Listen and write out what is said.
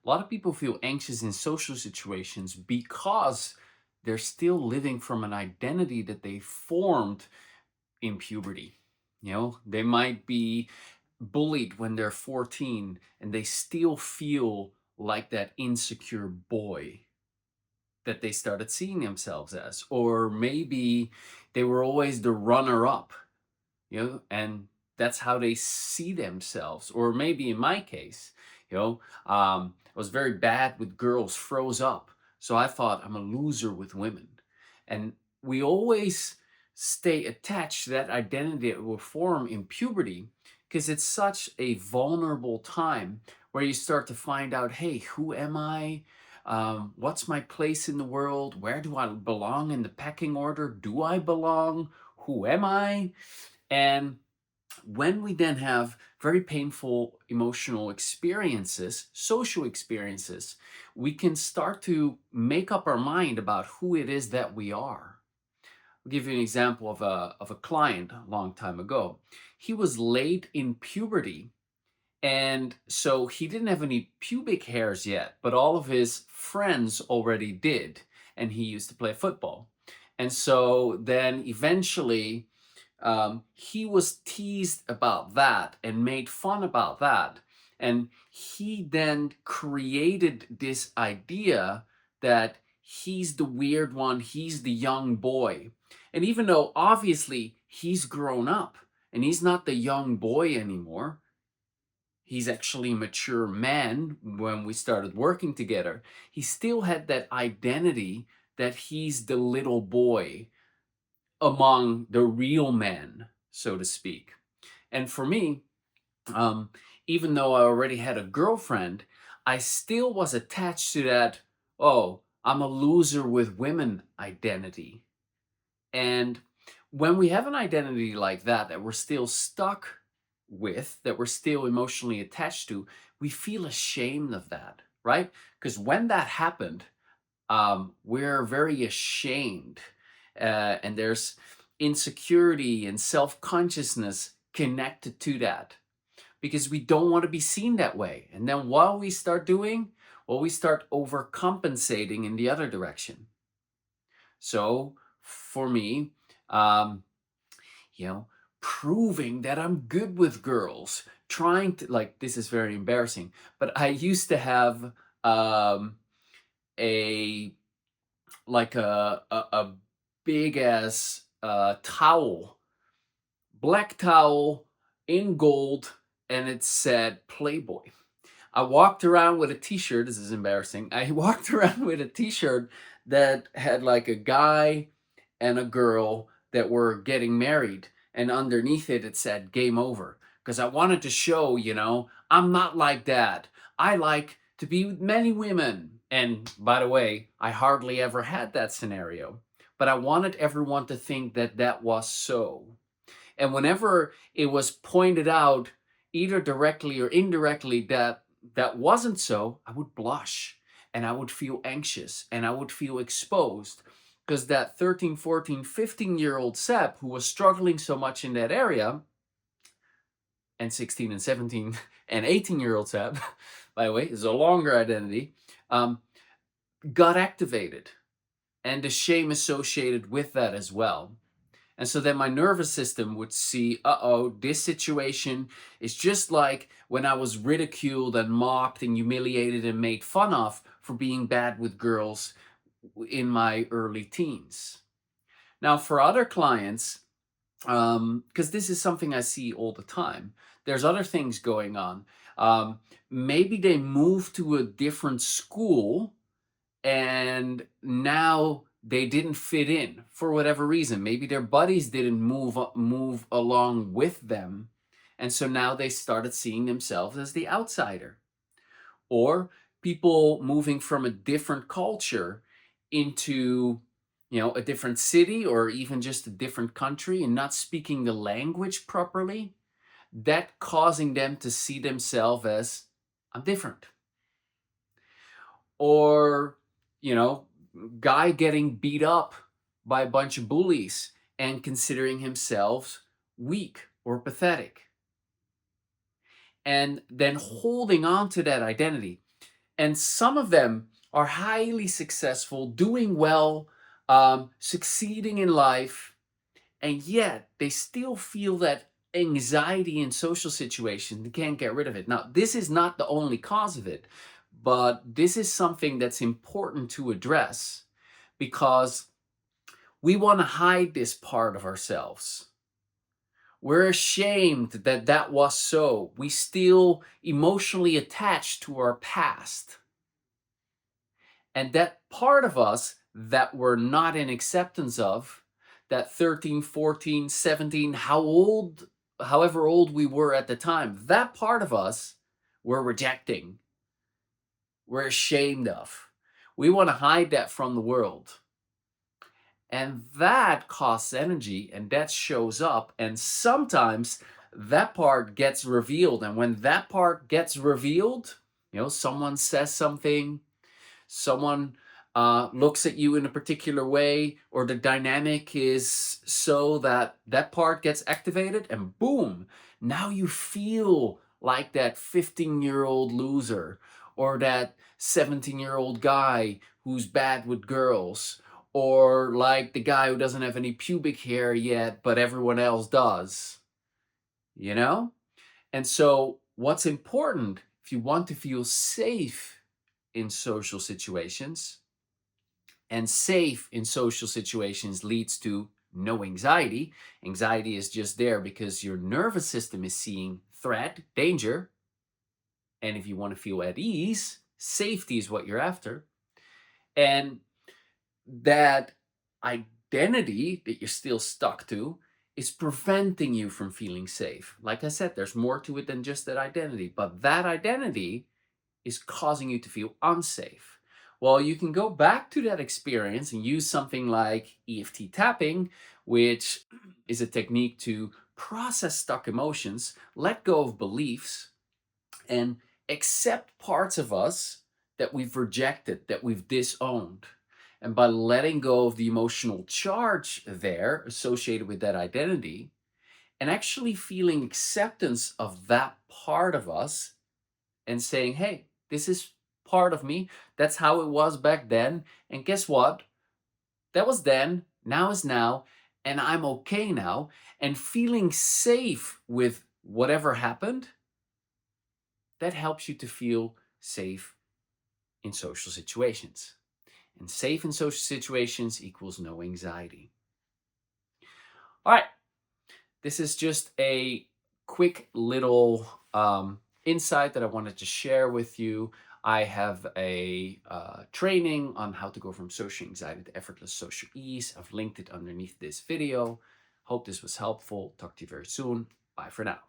A lot of people feel anxious in social situations because they're still living from an identity that they formed in puberty. They might be bullied when they're 14 and they still feel like that insecure boy that they started seeing themselves as. Or maybe they were always the runner up, and that's how they see themselves. Or maybe in my case, I was very bad with girls, froze up. So I thought I'm a loser with women. And we always stay attached to that identity that will form in puberty because it's such a vulnerable time where you start to find out, hey, who am I? What's my place in the world? Where do I belong in the pecking order? Do I belong? Who am I? And when we then have very painful emotional experiences, social experiences, we can start to make up our mind about who it is that we are. I'll give you an example of a client a long time ago. He was late in puberty, and so he didn't have any pubic hairs yet, but all of his friends already did, and he used to play football. And so then eventually, he was teased about that and made fun about that. And he then created this idea that he's the weird one, he's the young boy. And even though obviously he's grown up and he's not the young boy anymore, he's actually a mature man when we started working together, he still had that identity that he's the little boy among the real men, so to speak. And for me, um, even though I already had a girlfriend, I still was attached to that, oh, I'm a loser with women identity. And when we have an identity like that we're still stuck with, that we're still emotionally attached to, we feel ashamed of that, right? Because when that happened, we're very ashamed. And there's insecurity and self consciousness connected to that because we don't want to be seen that way. And then what we start doing? Well, we start overcompensating in the other direction. So for me, um, you know, proving that I'm good with girls, trying to, like, this is very embarrassing, but I used to have um, a a big ass towel, black towel in gold, and it said Playboy. I walked around with a T-shirt. This is embarrassing. I walked around with a T-shirt that had like a guy and a girl that were getting married, and underneath it it said "Game Over" because I wanted to show, I'm not like that. I like to be with many women. And by the way, I hardly ever had that scenario, but I wanted everyone to think that that was so. And whenever it was pointed out, either directly or indirectly, that that wasn't so, I would blush and I would feel anxious and I would feel exposed because that 13, 14, 15-year-old Seb who was struggling so much in that area, and 16 and 17 and 18-year-old Seb, by the way, is a longer identity, um, got activated and the shame associated with that as well. And so then my nervous system would see, uh-oh, this situation is just like when I was ridiculed and mocked and humiliated and made fun of for being bad with girls in my early teens. Now, for other clients, because this is something I see all the time, there's other things going on. Maybe they moved to a different school and now they didn't fit in for whatever reason. Maybe their buddies didn't move along with them, and so now they started seeing themselves as the outsider. Or people moving from a different culture into a different city or even just a different country and not speaking the language properly, that causing them to see themselves as I'm different. Or you know guy getting beat up by a bunch of bullies and considering himself weak or pathetic, and then holding on to that identity. And some of them are highly successful, doing well, succeeding in life, and yet they still feel that anxiety in social situations. They can't get rid of it. Now, this is not the only cause of it, but this is something that's important to address because we want to hide this part of ourselves. We're ashamed that that was so. We still emotionally attached to our past. And that part of us that we're not in acceptance of, that 13, 14, 17, however old we were at the time, that part of us we're rejecting, we're ashamed of. We want to hide that from the world. And that costs energy and that shows up. And sometimes that part gets revealed. And when that part gets revealed, someone says something, someone looks at you in a particular way, or the dynamic is so that that part gets activated, and boom, now you feel like that 15-year-old loser or that 17-year-old guy who's bad with girls, or like the guy who doesn't have any pubic hair yet, but everyone else does, you know? And so, what's important if you want to feel safe in social situations, and safe in social situations leads to no anxiety. Anxiety is just there because your nervous system is seeing threat, danger. And if you want to feel at ease, safety is what you're after. And that identity that you're still stuck to is preventing you from feeling safe. Like I said, there's more to it than just that identity, but that identity is causing you to feel unsafe. Well, you can go back to that experience and use something like EFT tapping, which is a technique to process stuck emotions, let go of beliefs, and accept parts of us that we've rejected, that we've disowned. And by letting go of the emotional charge there associated with that identity, and actually feeling acceptance of that part of us and saying, hey, this is part of me. That's how it was back then. And guess what? That was then, now is now, and I'm okay now. And feeling safe with whatever happened, that helps you to feel safe in social situations. And safe in social situations equals no anxiety. All right. This is just a quick little insight that I wanted to share with you. I have a training on how to go from social anxiety to effortless social ease. I've linked it underneath this video. Hope this was helpful. Talk to you very soon. Bye for now.